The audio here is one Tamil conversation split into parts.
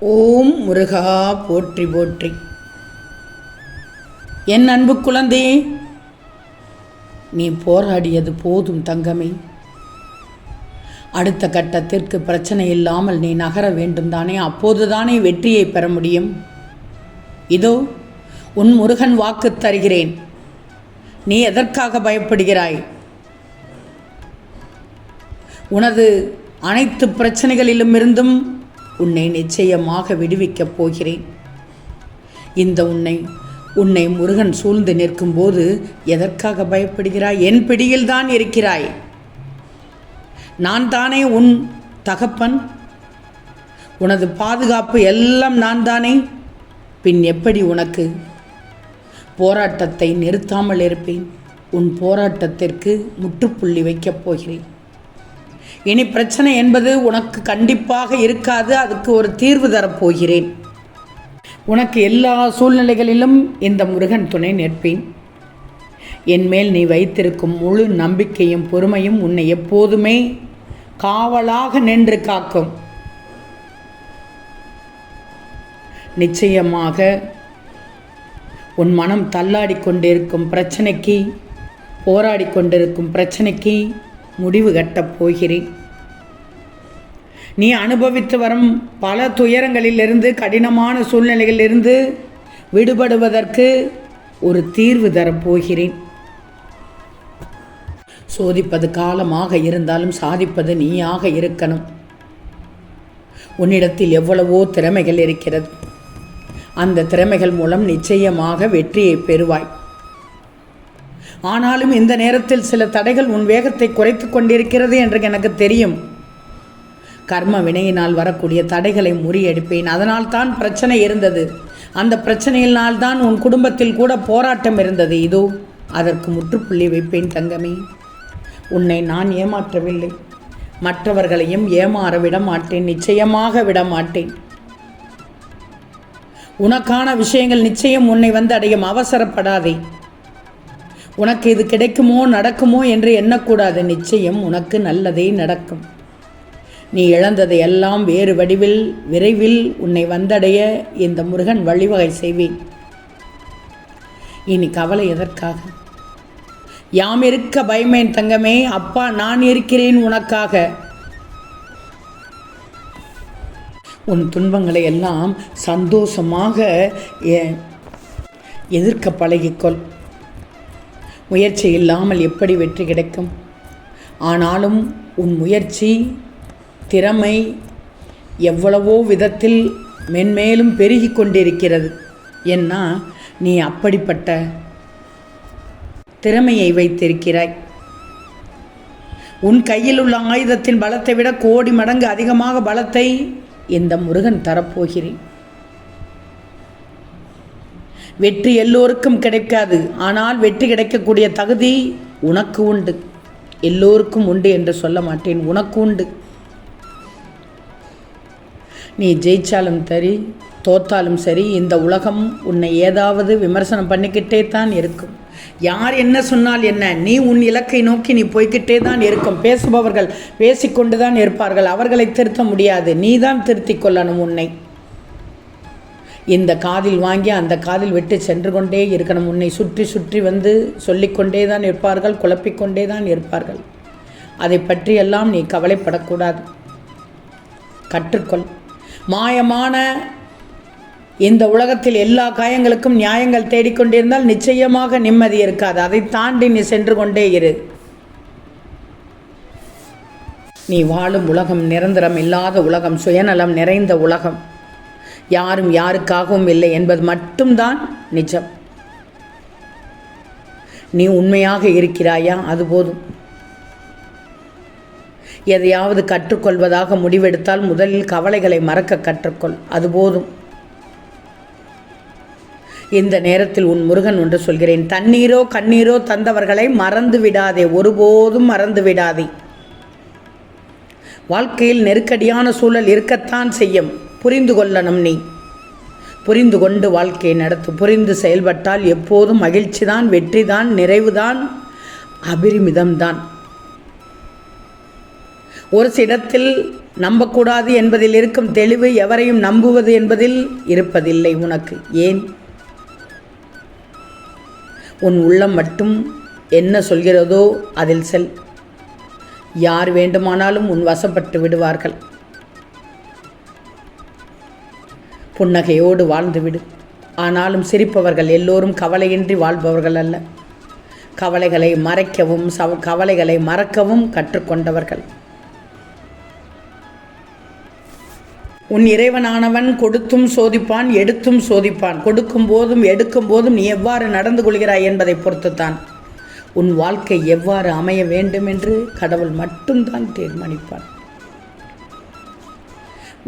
ஓம் முருகா போற்றி போற்றி. என் அன்பு குழந்தையே, நீ போராடியது போதும் தங்கமே. அடுத்த கட்டத்திற்கு பிரச்சனை இல்லாமல் நீ நகர வேண்டும் தானே? அப்போதுதானே வெற்றியை பெற முடியும். இதோ உன் முருகன் வாக்கு தருகிறேன். நீ எதற்காக பயப்படுகிறாய்? உனது அனைத்து பிரச்சனைகளிலும் இருந்தும் உன்னை நிச்சயமாக விடுவிக்கப் போகிறேன். இந்த உன்னை முருகன் சூழ்ந்து நிற்கும்போது எதற்காக பயப்படுகிறாய்? என் பிடியில்தான் இருக்கிறாய். நான் தானே உன் தகப்பன். உனது பாதுகாப்பு எல்லாம் நான் தானே. பின் எப்படி உனக்கு போராட்டத்தை நிறுத்தாமல் இருப்பேன்? உன் போராட்டத்திற்கு முற்றுப்புள்ளி வைக்கப் போகிறேன். இனி பிரச்சனை என்பது உனக்கு கண்டிப்பாக இருக்காது. அதுக்கு ஒரு தீர்வு தரப்போகிறேன். உனக்கு எல்லா சூழ்நிலைகளிலும் இந்த முருகன் துணை நிற்பேன். என்மேல் நீ வைத்திருக்கும் முழு நம்பிக்கையும் பொறுமையும் உன்னை எப்போதுமே காவலாக நின்று காக்கும். நிச்சயமாக உன் மனம் தள்ளாடி கொண்டிருக்கும் பிரச்சனைக்கு, போராடி கொண்டிருக்கும் பிரச்சனைக்கு முடிவு கட்டப் போகிறேன். நீ அனுபவித்து வரும் பல துயரங்களிலிருந்து, கடினமான சூழ்நிலைகளிலிருந்து விடுபடுவதற்கு ஒரு தீர்வு தரப்போகிறேன். சோதிப்பது காலமாக இருந்தாலும் சாதிப்பது நீயாக இருக்கணும். உன்னிடத்தில் எவ்வளவோ திறமைகள் இருக்கிறது. அந்த திறமைகள் மூலம் நிச்சயமாக வெற்றியை பெறுவாய். ஆனாலும் இந்த நேரத்தில் சில தடைகள் உன் வேகத்தை குறைத்து கொண்டிருக்கிறது என்று எனக்கு தெரியும். கர்ம வினையினால் வரக்கூடிய தடைகளை முறியடிப்பேன். அதனால் தான் பிரச்சனை இருந்தது. அந்த பிரச்சனையினால் தான் உன் குடும்பத்தில் கூட போராட்டம் இருந்தது. இதோ அதற்கு முற்றுப்புள்ளி வைப்பேன் தங்கமே. உன்னை நான் ஏமாற்றவில்லை. மற்றவர்களையும் ஏமாற விட மாட்டேன். நிச்சயமாக விட மாட்டேன். உனக்கான விஷயங்கள் நிச்சயம் உன்னை வந்து அடையும். அவசரப்படாதே. உனக்கு இது கிடைக்குமோ நடக்குமோ என்று எண்ணக்கூடாது. நிச்சயம் உனக்கு நல்லதே நடக்கும். நீ இழந்ததை எல்லாம் வேறு வடிவில் விரைவில் உன்னை வந்தடைய இந்த முருகன் வழிவகை செய்வேன். இனி கவலை எதற்காக? யாம் இருக்க பயமேன் தங்கமே. அப்பா நான் இருக்கிறேன் உனக்காக. உன் துன்பங்களை எல்லாம் சந்தோஷமாக எதிர்க்க பழகிக்கொள். முயற்சி இல்லாமல் எப்படி வெற்றி கிடைக்கும்? ஆனாலும் உன் முயற்சி, திறமை எவ்வளவோ விதத்தில் மென்மேலும் பெருகி கொண்டிருக்கிறது. ஏன்னா நீ அப்படிப்பட்ட திறமையை வைத்திருக்கிறாய். உன் கையில் உள்ள ஆயுதத்தின் பலத்தை விட கோடி மடங்கு அதிகமாக பலத்தை இந்த முருகன் தரப்போகிறேன். வெற்றி எல்லோருக்கும் கிடைக்காது. ஆனால் வெற்றி கிடைக்கக்கூடிய தகுதி உனக்கு உண்டு. எல்லோருக்கும் உண்டு என்று சொல்ல மாட்டேன், உனக்கு உண்டு. நீ ஜெயிச்சாலும் சரி, தோத்தாலும் சரி, இந்த உலகம் உன்னை ஏதாவது விமர்சனம் பண்ணிக்கிட்டே தான் இருக்கும். யார் என்ன சொன்னால் என்ன, நீ உன் இலக்கை நோக்கி நீ போய்கிட்டே தான் இருக்கும். பேசுபவர்கள் பேசிக்கொண்டு தான் இருப்பார்கள். அவர்களை திருத்த முடியாது. நீ தான் திருத்திக் கொள்ளணும் உன்னை. இந்த காதில் வாங்கி அந்த காதில் விட்டு சென்று கொண்டே இருக்கணும். உன்னை சுற்றி சுற்றி வந்து சொல்லிக்கொண்டே தான் இருப்பார்கள், குழப்பிக்கொண்டே தான் இருப்பார்கள். அதை பற்றியெல்லாம் நீ கவலைப்படக்கூடாது. கற்றுக்கொள். மாயமான இந்த உலகத்தில் எல்லா காயங்களுக்கும் நியாயங்கள் தேடிக்கொண்டிருந்தால் நிச்சயமாக நிம்மதி இருக்காது. அதை தாண்டி நீ சென்று கொண்டே இரு. நீ வாழும் உலகம் நிரந்தரம் இல்லாத உலகம், சுயநலம் நிறைந்த உலகம். யாரும் யாருக்காகவும் இல்லை என்பது மட்டும்தான் நிஜம். நீ உண்மையாக இருக்கிறாயா? அது போதும். எதையாவது கற்றுக்கொள்வதாக முடிவெடுத்தால் முதலில் கவலைகளை மறக்க கற்றுக்கொள். அது போதும். இந்த நேரத்தில் உன் முருகன் ஒன்று சொல்கிறேன். தண்ணீரோ கண்ணீரோ தந்தவர்களை மறந்து விடாதே. ஒருபோதும் மறந்து விடாதே. வாழ்க்கையில் நெருக்கடியான சூழல் இருக்கத்தான் செய்யும். புரிந்து கொள்ளணும். நீ புரிந்து கொண்டு வாழ்க்கையை நடத்து. புரிந்து செயல்பட்டால் எப்போதும் மகிழ்ச்சி தான், வெற்றி தான், நிறைவு தான், அபரிமிதம்தான். ஒரு சிலத்தில் நம்பக்கூடாது என்பதில் இருக்கும் தெளிவு எவரையும் நம்புவது என்பதில் இருப்பதில்லை உனக்கு. ஏன்? உன் உள்ளம் மட்டும் என்ன சொல்கிறதோ அதில் செல். யார் வேண்டுமானாலும் உன் வசப்பட்டு விடுவார்கள். புன்னகையோடு வாழ்ந்துவிடு. ஆனாலும் சிரிப்பவர்கள் எல்லோரும் கவலையின்றி வாழ்பவர்கள் அல்ல. கவலைகளை மறைக்கவும் கவலைகளை மறக்கவும் கற்றுக்கொண்டவர்கள். உன் இறைவனானவன் கொடுத்தும் சோதிப்பான், எடுத்தும் சோதிப்பான். கொடுக்கும் போதும் எடுக்கும் போதும் நீ எவ்வாறு நடந்து கொள்கிறாய் என்பதை பொறுத்துத்தான் உன் வாழ்க்கை எவ்வாறு அமைய வேண்டும் என்று கடவுள் மட்டும்தான் தீர்மானிப்பான்.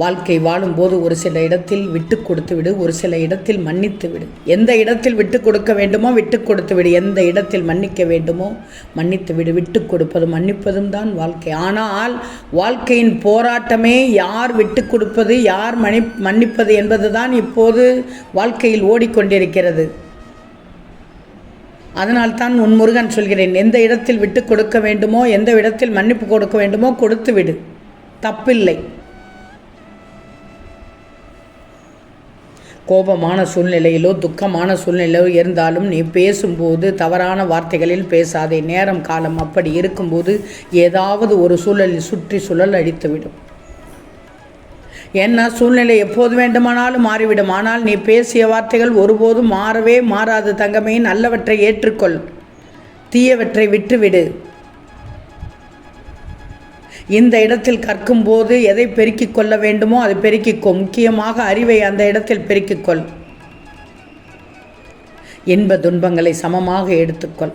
வாழ்க்கை வாழும்போது ஒரு சில இடத்தில் விட்டு கொடுத்து விடு, ஒரு சில இடத்தில் மன்னித்து விடு. எந்த இடத்தில் விட்டு கொடுக்க வேண்டுமோ விட்டு கொடுத்து விடு, எந்த இடத்தில் மன்னிக்க வேண்டுமோ மன்னித்து விடு. விட்டு கொடுப்பதும் மன்னிப்பதும் தான் வாழ்க்கை. ஆனால் வாழ்க்கையின் போராட்டமே யார் விட்டு கொடுப்பது, யார் மன்னிப்பது என்பது தான் இப்போது வாழ்க்கையில் ஓடிக்கொண்டிருக்கிறது. அதனால்தான் உன் முருகன் சொல்கிறேன், எந்த இடத்தில் விட்டு கொடுக்க வேண்டுமோ, எந்த இடத்தில் மன்னிப்பு கொடுக்க வேண்டுமோ கொடுத்து விடு, தப்பில்லை. கோபமான சூழ்நிலையிலோ துக்கமான சூழ்நிலையிலோ இருந்தாலும் நீ பேசும்போது தவறான வார்த்தைகளில் பேசாதே. நேரம் காலம் அப்படி இருக்கும்போது ஏதாவது ஒரு சூழலில் சுற்றி சுழல் அடித்துவிடும். ஏன்னா சூழ்நிலை எப்போது வேண்டுமானாலும் மாறிவிடும். ஆனால் நீ பேசிய வார்த்தைகள் ஒருபோதும் மாறவே மாறாது தங்கமே. நல்லவற்றை ஏற்றுக்கொள், தீயவற்றை விட்டுவிடு. இந்த இடத்தில் கற்கும்போது எதை பெருக்கிக் கொள்ள வேண்டுமோ அதை பெருக்கிக்கோ. முக்கியமாக அறிவை அந்த இடத்தில் பெருக்கிக்கொள். இன்ப துன்பங்களை சமமாக எடுத்துக்கொள்.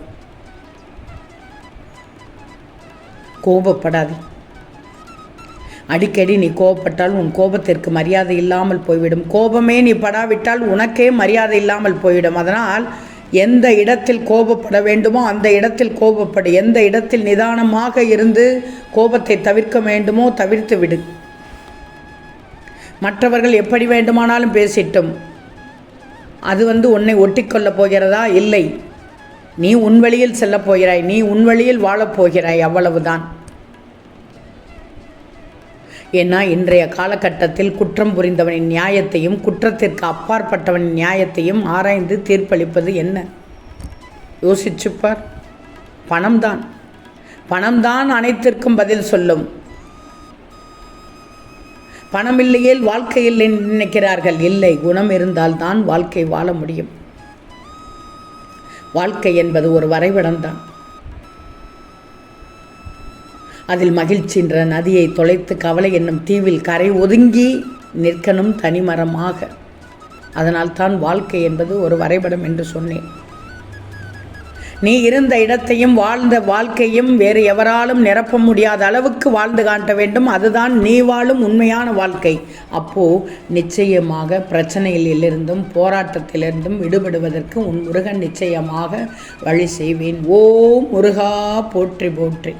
கோபப்படாதே. அடிக்கடி நீ கோபப்பட்டால் உன் கோபத்திற்கு மரியாதை இல்லாமல் போய்விடும். கோபமே நீ படாவிட்டால் உனக்கே மரியாதை இல்லாமல் போய்விடும். அதனால் எந்த இடத்தில் கோபப்பட வேண்டுமோ அந்த இடத்தில் கோபப்படு. எந்த இடத்தில் நிதானமாக இருந்து கோபத்தை தவிர்க்க வேண்டுமோ தவிர்த்து விடு. மற்றவர்கள் எப்படி வேண்டுமானாலும் பேசிட்டும் அது உன்னை ஒட்டிக்கொள்ளப் போகிறதா? இல்லை. நீ உன் வழியில் செல்லப் போகிறாய், நீ உன் வழியில் வாழப்போகிறாய், அவ்வளவுதான். ஏன்னா இன்றைய காலகட்டத்தில் குற்றம் புரிந்தவனின் நியாயத்தையும் குற்றத்திற்கு அப்பாற்பட்டவனின் நியாயத்தையும் ஆராய்ந்து தீர்ப்பளிப்பது என்ன? யோசிச்சுப்பார். பணம்தான். பணம்தான் அனைத்திற்கும் பதில் சொல்லும். பணம் இல்லையேல் வாழ்க்கையில் நினைக்கிறார்கள். இல்லை, குணம் இருந்தால்தான் வாழ்க்கை வாழ முடியும். வாழ்க்கை என்பது ஒரு வரைபடம்தான். அதில் மகிழ்ச்சி என்ற நதியை தொலைத்து கவலை என்னும் தீவில் கரை ஒதுங்கி நிற்கணும் தனிமரமாக. அதனால்தான் வாழ்க்கை என்பது ஒரு வரைபடம் என்று சொன்னேன். நீ இருந்த இடத்தையும் வாழ்ந்த வாழ்க்கையும் வேறு எவராலும் நிரப்ப முடியாத அளவுக்கு வாழ்ந்து காட்ட வேண்டும். அதுதான் நீ வாழும் உண்மையான வாழ்க்கை. அப்போது நிச்சயமாக பிரச்சனையிலிருந்தும் போராட்டத்திலிருந்தும் விடுபடுவதற்கு உன் முருகன் நிச்சயமாக வழி செய்வேன். ஓம் முருகா போற்றி போற்றி.